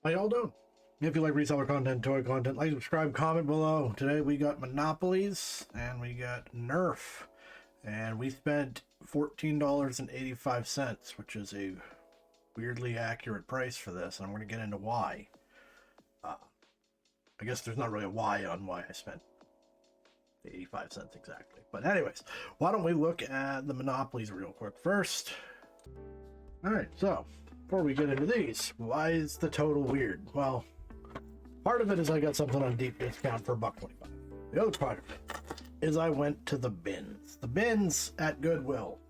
How y'all doing? If you like reseller content, toy content, like, subscribe, comment below. Today we got Monopolies and we got Nerf. And we spent $14.85, which is a weirdly accurate price for this. And I'm going to get into why. I guess there's not really a why on why I spent 85 cents exactly. But anyways, why don't we look at the Monopolies real quick first. Alright, so before we get into these, why is the total weird? Well, part of it is I got something on deep discount for $1.25. The other part of it is I went to the bins. The bins at Goodwill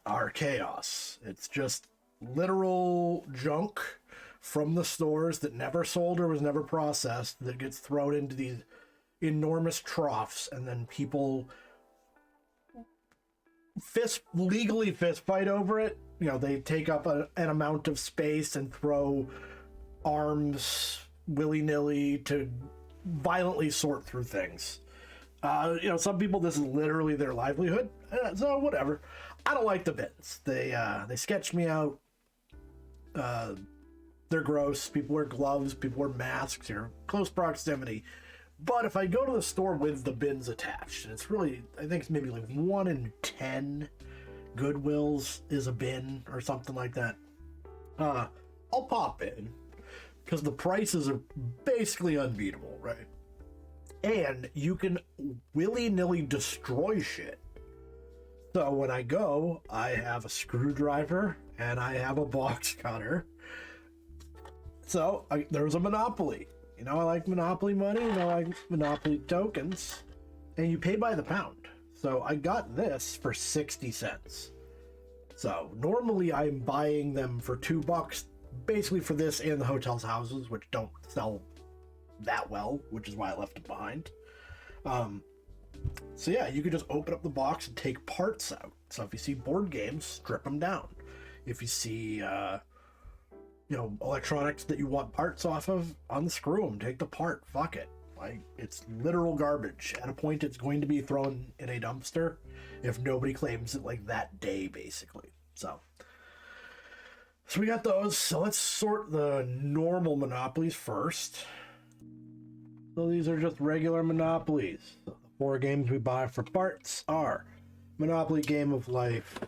are chaos. It's just literal junk from the stores that never sold or was never processed that gets thrown into these enormous troughs, and then people legally fist fight over it. You know, they take up an amount of space and throw arms willy-nilly to violently sort through things. You know, some people, this is literally their livelihood, so whatever. I don't like the bins. They sketched me out. They're gross. People wear gloves. People wear masks. You're close proximity. But if I go to the store with the bins attached, and it's really, I think it's maybe like 1 in 10 Goodwills is a bin or something like that. I'll pop in because the prices are basically unbeatable, right? And you can willy-nilly destroy shit. So when I go, I have a screwdriver and I have a box cutter. So there's a Monopoly. You know, I like Monopoly money, you know, I like Monopoly tokens, and you pay by the pound. So I got this for 60 cents. So normally I'm buying them for $2, basically for this and the hotels houses, which don't sell that well, which is why I left it behind. So yeah, you can just open up the box and take parts out. So if you see board games, strip them down. If you see, you know, electronics that you want parts off of, unscrew them, take the part, fuck it. Like, it's literal garbage. At a point, it's going to be thrown in a dumpster if nobody claims it, like, that day, basically. So we got those. So let's sort the normal Monopolies first. So these are just regular Monopolies. So the 4 games we buy for parts are Monopoly Game of Life,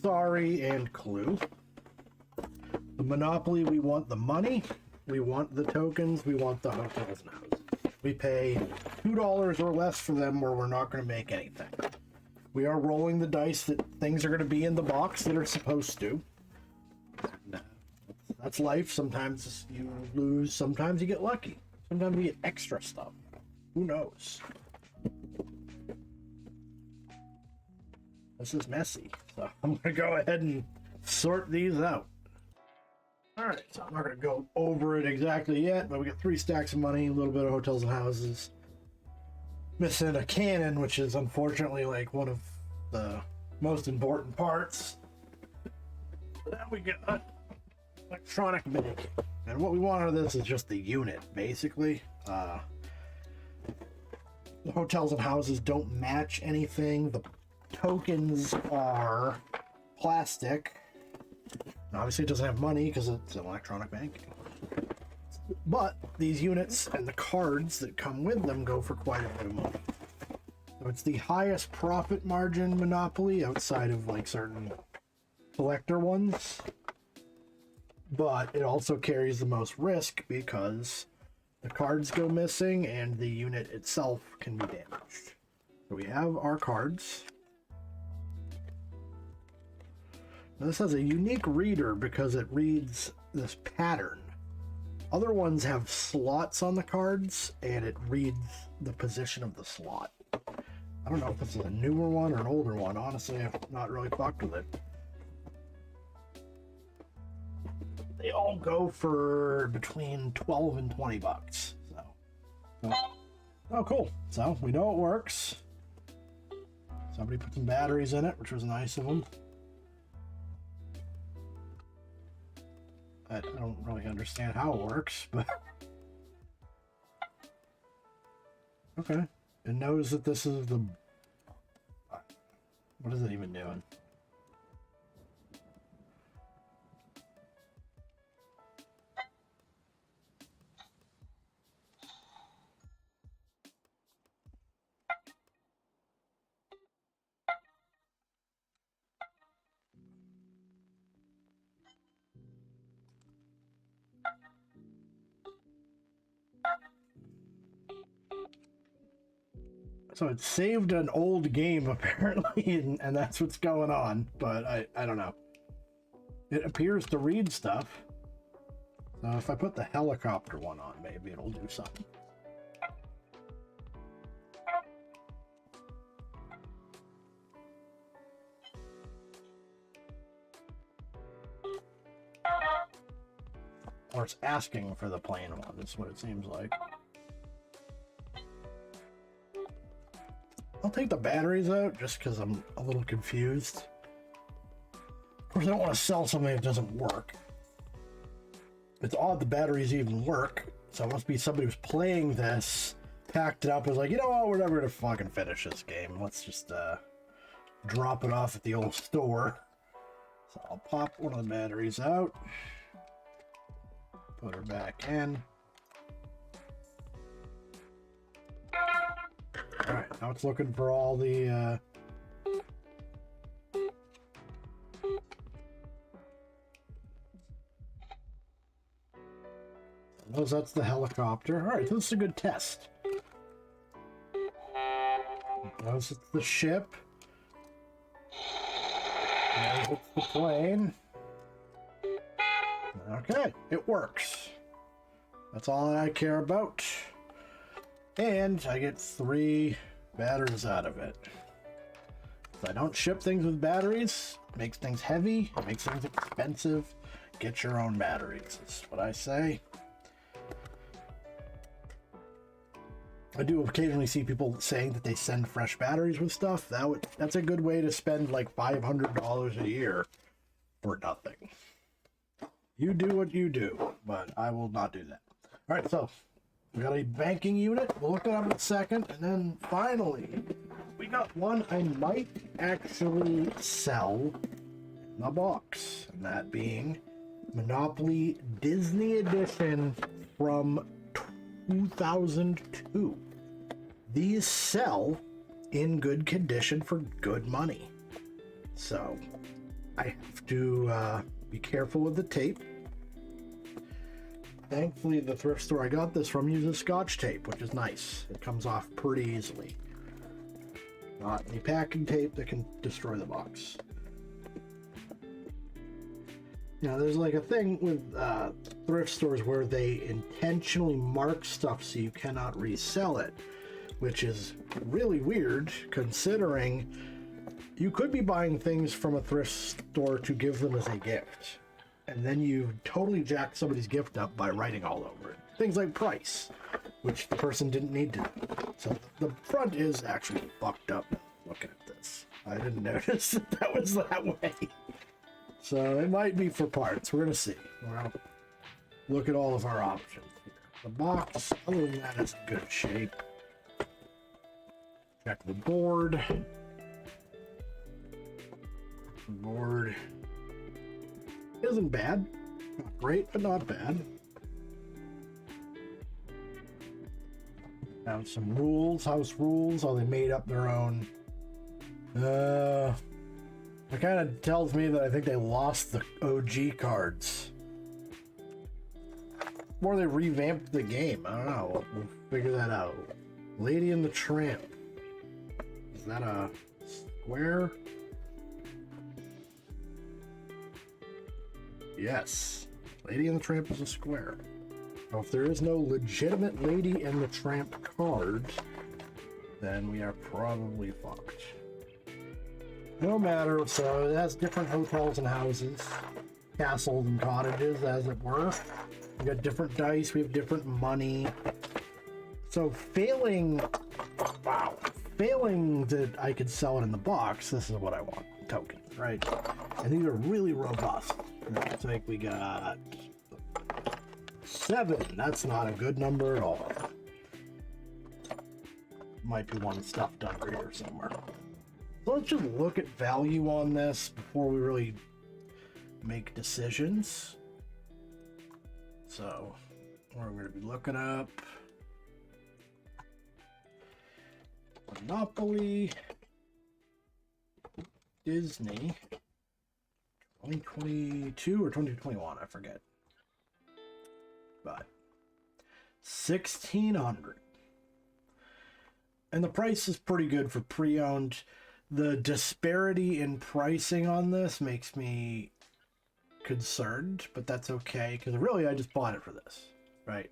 Sorry, and Clue. The Monopoly, we want the money, we want the tokens, we want the hotels and houses. We pay $2 or less for them, or we're not going to make anything. We are rolling the dice that things are going to be in the box that are supposed to. And, that's life. Sometimes you lose, sometimes you get lucky. Sometimes you get extra stuff. Who knows? This is messy, so I'm going to go ahead and sort these out. Alright, so I'm not going to go over it exactly yet, but we got 3 stacks of money, a little bit of hotels and houses. Missing a cannon, which is unfortunately like one of the most important parts. Then we got electronic making. And what we want out of this is just the unit, basically. The hotels and houses don't match anything. The tokens are plastic. Obviously it doesn't have money because it's electronic banking. But these units and the cards that come with them go for quite a bit of money. So it's the highest profit margin Monopoly outside of like certain collector ones. But it also carries the most risk because the cards go missing and the unit itself can be damaged. So we have our cards. Now this has a unique reader because it reads this pattern. Other ones have slots on the cards and it reads the position of the slot. I don't know if this is a newer one or an older one. Honestly, I've not really fucked with it. They all go for between 12 and 20 bucks. So, oh, cool. So we know it works. Somebody put some batteries in it, which was nice of them. I don't really understand how it works, but okay. It knows that this is the... What is it even doing? So it saved an old game apparently, and that's what's going on. But I don't know. It appears to read stuff. So if I put the helicopter one on, maybe it'll do something. Or it's asking for the plane one, is what it seems like. I'll take the batteries out just because I'm a little confused. Of course, I don't want to sell something that doesn't work. It's odd the batteries even work, so it must be somebody who's playing this, packed it up, was like, you know what, we're never gonna fucking finish this game. Let's just drop it off at the old store. So I'll pop one of the batteries out. Put her back in. Alright, now it's looking for all the that's the helicopter. Alright, so this is a good test. Notice it's the ship. Notice it's the plane. Okay, it works. That's all I care about. And I get 3 batteries out of it. If I don't ship things with batteries, it makes things heavy, it makes things expensive. Get your own batteries, is what I say. I do occasionally see people saying that they send fresh batteries with stuff. That's a good way to spend like $500 a year for nothing. You do what you do, but I will not do that. All right, so we got a banking unit. We'll look it up in a second. And then finally, we got one I might actually sell in the box. And that being Monopoly Disney Edition from 2002. These sell in good condition for good money. So I have to be careful with the tape. Thankfully, the thrift store I got this from uses Scotch tape, which is nice. It comes off pretty easily. Not any packing tape that can destroy the box. Now, there's like a thing with thrift stores where they intentionally mark stuff so you cannot resell it, which is really weird considering you could be buying things from a thrift store to give them as a gift. And then you totally jack somebody's gift up by writing all over it. Things like price, which the person didn't need to do. So the front is actually fucked up. Looking at this, I didn't notice that was that way. So it might be for parts. We're gonna see. Well, look at all of our options here. The box, other than that, is in good shape. Check the board. The board isn't bad. Not great, but not bad. Now some rules, house rules. Oh, they made up their own. It kind of tells me that I think they lost the OG cards. Or they revamped the game. I don't know. We'll figure that out. Lady and the Tramp. Is that a square? Yes. Lady and the Tramp is a square. Now, if there is no legitimate Lady and the Tramp card, then we are probably fucked. No matter, so it has different hotels and houses, castles and cottages, as it were. We got different dice, we have different money. So failing that I could sell it in the box, this is what I want, tokens, right? And these are really robust. Looks like we got 7. That's not a good number at all. Might be one stuffed under here somewhere. So let's just look at value on this before we really make decisions. So we're going to be looking up Monopoly Disney 2022 or 2021, I forget. But 1600. And the price is pretty good for pre-owned. The disparity in pricing on this makes me concerned, but that's okay, because really I just bought it for this, right?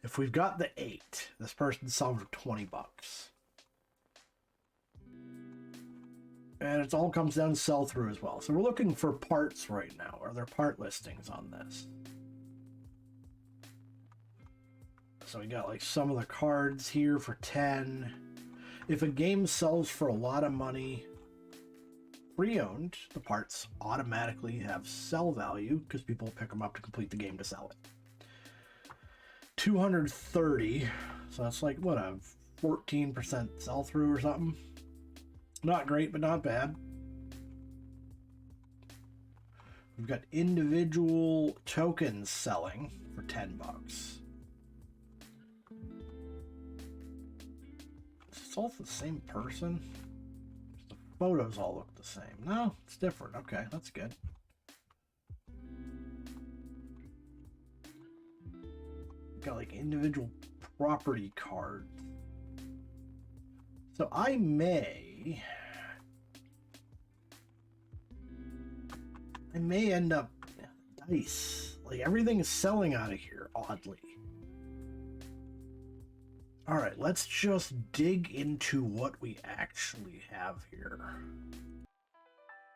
If we've got the 8, this person's selling for 20 bucks. And it all comes down to sell-through as well. So we're looking for parts right now. Are there part listings on this? So we got like some of the cards here for 10. If a game sells for a lot of money, pre-owned, the parts automatically have sell value because people pick them up to complete the game to sell it. 230, so that's like what, a 14% sell-through or something. Not great, but not bad. We've got individual tokens selling for 10 bucks. It's all the same person. The photos all look the same. No, it's different. Okay, that's good. Got like individual property cards. So I may end up dice. Like everything is selling out of here, oddly. All right, let's just dig into what we actually have here.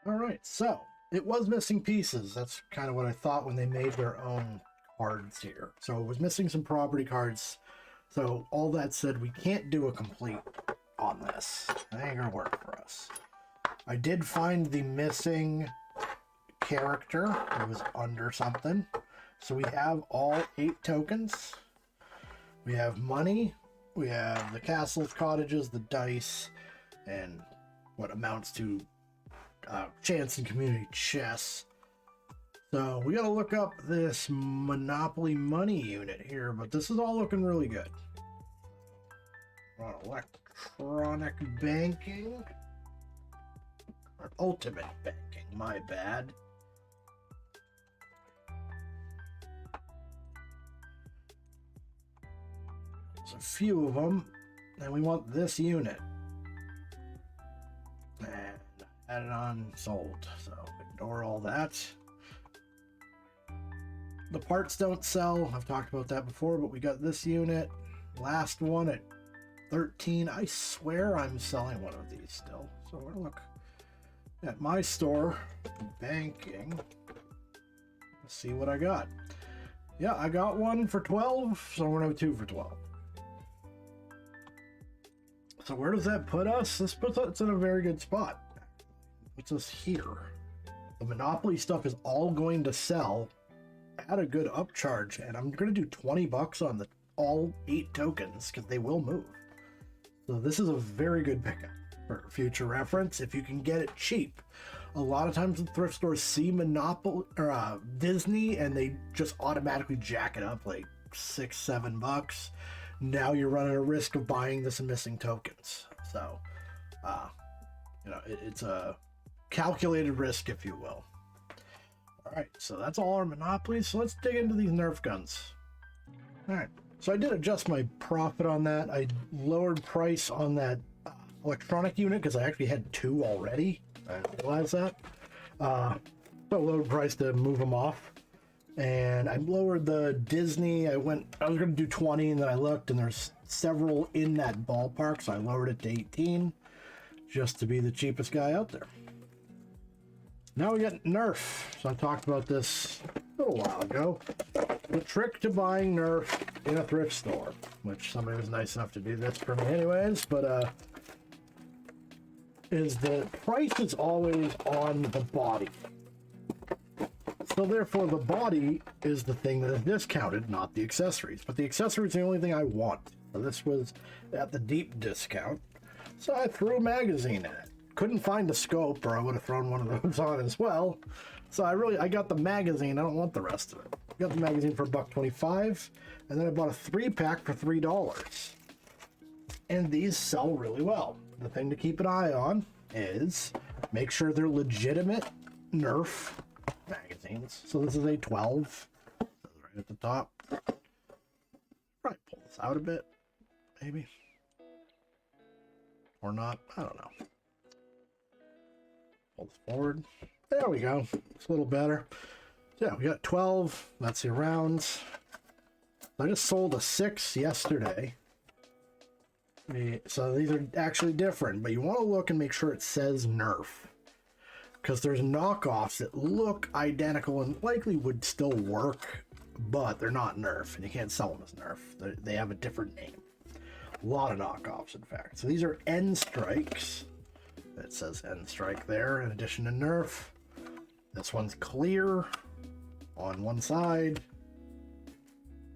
All right, so it was missing pieces. That's kind of what I thought when they made their own cards here. So it was missing some property cards. So all that said, we can't do a complete on this. That ain't gonna work for us. I did find the missing character. It was under something. So we have all 8 tokens. We have money. We have the castles, cottages, the dice, and what amounts to chance and community chess. So we gotta look up this Monopoly money unit here, but this is all looking really good. We're on electronic banking. Or ultimate banking, my bad. There's a few of them, and we want this unit. And add it on sold, so ignore all that. The parts don't sell. I've talked about that before, but we got this unit. Last one at 13. I swear I'm selling one of these still. So we're gonna look at my store, banking. Let's see what I got. Yeah, I got one for 12, so we're gonna have 2 for 12. So where does that put us? This puts us in a very good spot. Puts us here. The Monopoly stuff is all going to sell at a good upcharge, and I'm going to do 20 bucks on the all 8 tokens because they will move. So this is a very good pickup for future reference if you can get it cheap. A lot of times the thrift stores see Monopoly or Disney and they just automatically jack it up like $6-7 bucks. Now you're running a risk of buying this and missing tokens. So, you know, it's a calculated risk, if you will. All right, so that's all our monopolies. So let's dig into these Nerf guns. All right, so I did adjust my profit on that. I lowered price on that electronic unit because I actually had 2 already. I didn't realize that. So I lowered price to move them off. And I lowered the Disney. I was going to do 20, and then I looked, and there's several in that ballpark, so I lowered it to 18, just to be the cheapest guy out there. Now we got Nerf. So I talked about this a little while ago. The trick to buying Nerf in a thrift store, which somebody was nice enough to do this for me anyways, but is the price is always on the body. So therefore, the body is the thing that is discounted, not the accessories. But the accessories are the only thing I want. So this was at the deep discount. So I threw a magazine in it. Couldn't find a scope, or I would have thrown one of those on as well. So I got the magazine. I don't want the rest of it. I got the magazine for $1.25, and then I bought a 3-pack for $3. And these sell really well. The thing to keep an eye on is make sure they're legitimate Nerf magazines. So this is a 12, right at the top. Probably pull this out a bit, maybe. or not. I don't know. Hold this forward. There we go. It's a little better. So yeah, we got 12. That's your rounds. I just sold a 6 yesterday. So these are actually different, but you want to look and make sure it says Nerf. Because there's knockoffs that look identical and likely would still work, but they're not Nerf, and you can't sell them as Nerf. They have a different name. A lot of knockoffs, in fact. So these are N strikes. It says N strike there, in addition to Nerf. This one's clear on one side.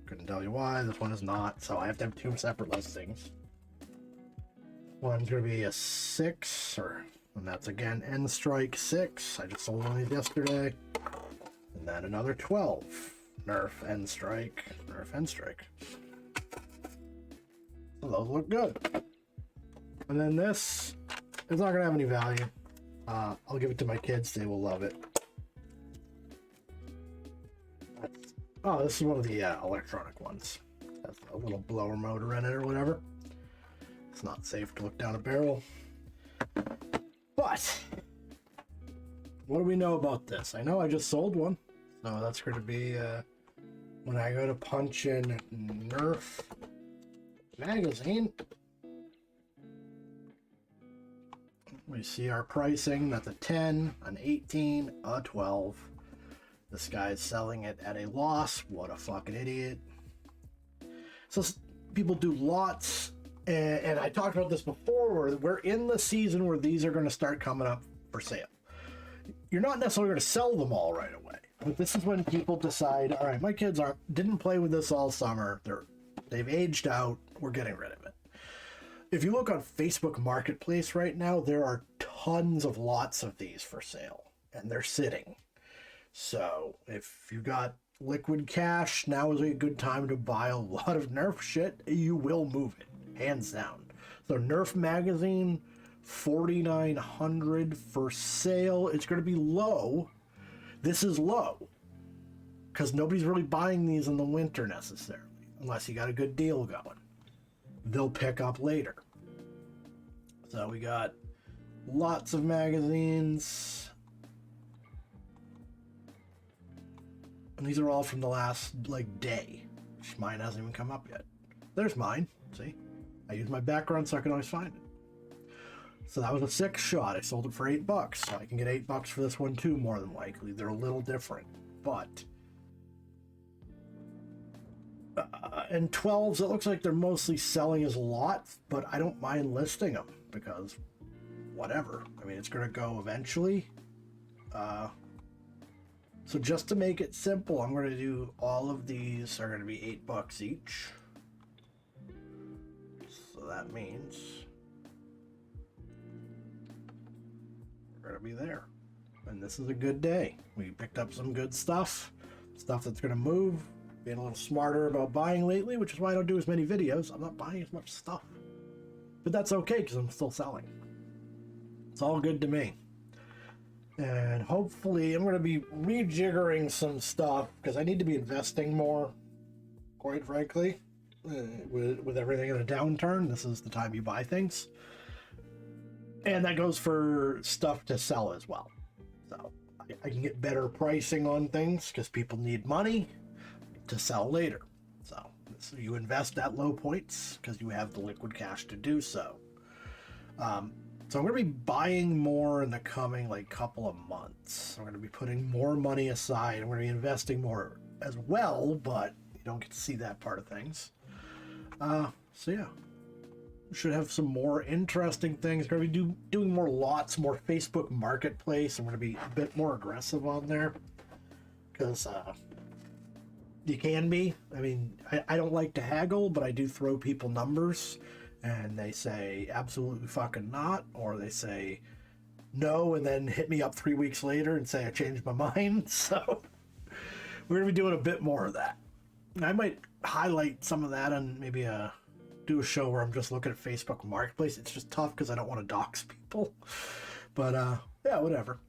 Couldn't tell you why. This one is not, so I have to have 2 separate listings. One's going to be a 6, and that's again N strike 6. I just sold one of these yesterday. And then another 12. Nerf N strike, Nerf N strike. So those look good. And then this is not going to have any value. I'll give it to my kids. They will love it. Oh, this is one of the electronic ones. Has a little blower motor in it or whatever. It's not safe to look down a barrel. But what do we know about this? I know I just sold one. So that's going to be when I go to punch in Nerf magazine. We see our pricing. That's a 10, an 18, a 12. This guy's selling it at a loss. What a fucking idiot. So people do lots, and I talked about this before, where we're in the season where these are going to start coming up for sale. You're not necessarily going to sell them all right away, but this is when people decide, all right, my kids didn't play with this all summer. They've aged out. We're getting rid of it. If you look on Facebook Marketplace right now, there are tons of lots of these for sale, and they're sitting. So if you got liquid cash, now is a good time to buy a lot of Nerf shit. You will move it, hands down. So Nerf magazine, $4,900 for sale. It's going to be low. This is low because nobody's really buying these in the winter necessarily, unless you got a good deal going. They'll pick up later. So we got lots of magazines. And these are all from the last, day. Mine hasn't even come up yet. There's mine. See? I use my background so I can always find it. So that was a 6 shot. I sold it for $8. So I can get $8 for this one too, more than likely. They're a little different. But... and 12s, it looks like they're mostly selling as lots, but I don't mind listing them because whatever. I mean, it's going to go eventually. So just to make it simple, I'm going to do all of these are going to be $8 each. So that means we're going to be there. And this is a good day. We picked up some good stuff that's going to move. Being a little smarter about buying lately, which is why I don't do as many videos. I'm not buying as much stuff. But that's okay because I'm still selling. It's all good to me. And hopefully I'm going to be rejiggering some stuff because I need to be investing more, quite frankly. With everything in a downturn, this is the time you buy things. And that goes for stuff to sell as well. So I can get better pricing on things because people need money to sell later. So you invest at low points because you have the liquid cash to do so. So I'm going to be buying more in the coming couple of months. I'm going to be putting more money aside. I'm going to be investing more as well, but you don't get to see that part of things. So yeah, we should have some more interesting things. We're going to be doing more lots, more Facebook Marketplace. I'm going to be a bit more aggressive on there because you can be. I mean, I don't like to haggle, but I do throw people numbers. And they say, absolutely fucking not. Or they say, no, and then hit me up 3 weeks later and say I changed my mind. So we're going to be doing a bit more of that. I might highlight some of that and maybe do a show where I'm just looking at Facebook Marketplace. It's just tough because I don't want to dox people. But yeah, whatever.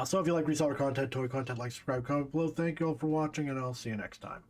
So if you like reseller content, toy content, like, subscribe, comment below. Thank you all for watching, and I'll see you next time.